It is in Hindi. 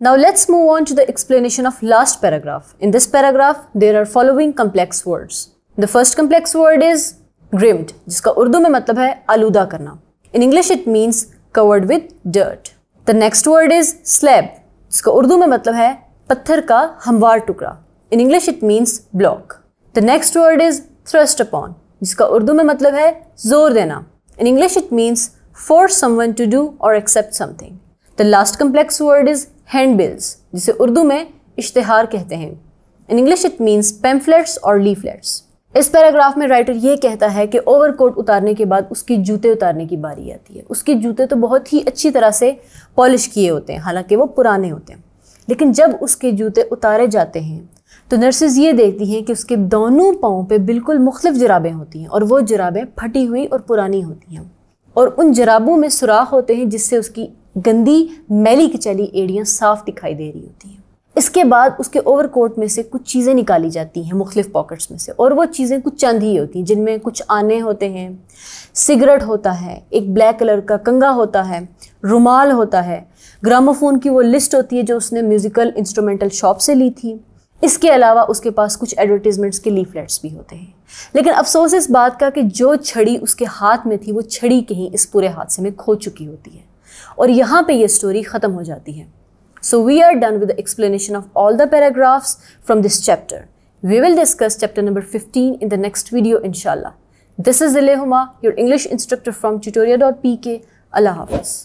Now let's move on to the explanation of last paragraph. In this paragraph, there are following complex words. The first complex word is grimed, जिसका उर्दू में मतलब है आलूदा करना. In English it means covered with dirt. The next word is slab, जिसका उर्दू में मतलब है पत्थर का हमवार टुकड़ा. In English it means block. The next word is thrust upon, जिसका उर्दू में मतलब है जोर देना. In English it means force someone to do or accept something. The last complex word is handbills, जिसे उर्दू में इश्तिहार कहते हैं. In English it means pamphlets or leaflets. इस पैराग्राफ में राइटर ये कहता है कि ओवरकोट उतारने के बाद उसकी जूते उतारने की बारी आती है. उसके जूते तो बहुत ही अच्छी तरह से पॉलिश किए होते हैं, हालांकि वो पुराने होते हैं. लेकिन जब उसके जूते उतारे जाते हैं तो नर्सेज ये देखती हैं कि उसके दोनों पाँव पे बिल्कुल मुख्तलिफ जराबें होती हैं और वो जराबें फटी हुई और पुरानी होती हैं और उन जराबों में सुराख होते हैं जिससे उसकी गंदी मैली कुचैली एड़ियाँ साफ दिखाई दे रही होती हैं. इसके बाद उसके ओवरकोट में से कुछ चीज़ें निकाली जाती हैं मुख्तलिफ पॉकेट्स में से, और वो चीज़ें कुछ चंद ही होती हैं, जिनमें कुछ आने होते हैं, सिगरेट होता है, एक ब्लैक कलर का कंगा होता है, रुमाल होता है, ग्रामोफोन की वो लिस्ट होती है जो उसने म्यूज़िकल इंस्ट्रूमेंटल शॉप से ली थी. इसके अलावा उसके पास कुछ एडवर्टीजमेंट्स के लीफलेट्स भी होते हैं. लेकिन अफसोस इस बात का कि जो छड़ी उसके हाथ में थी वो छड़ी कहीं इस पूरे हादसे में खो चुकी होती है और यहाँ पे ये स्टोरी ख़त्म हो जाती है. So we are done with the explanation of all the paragraphs from this chapter. We will discuss chapter number 15 in the next video inshallah. This is Zile Huma, your English instructor from tutoria.pk. Allah Hafiz.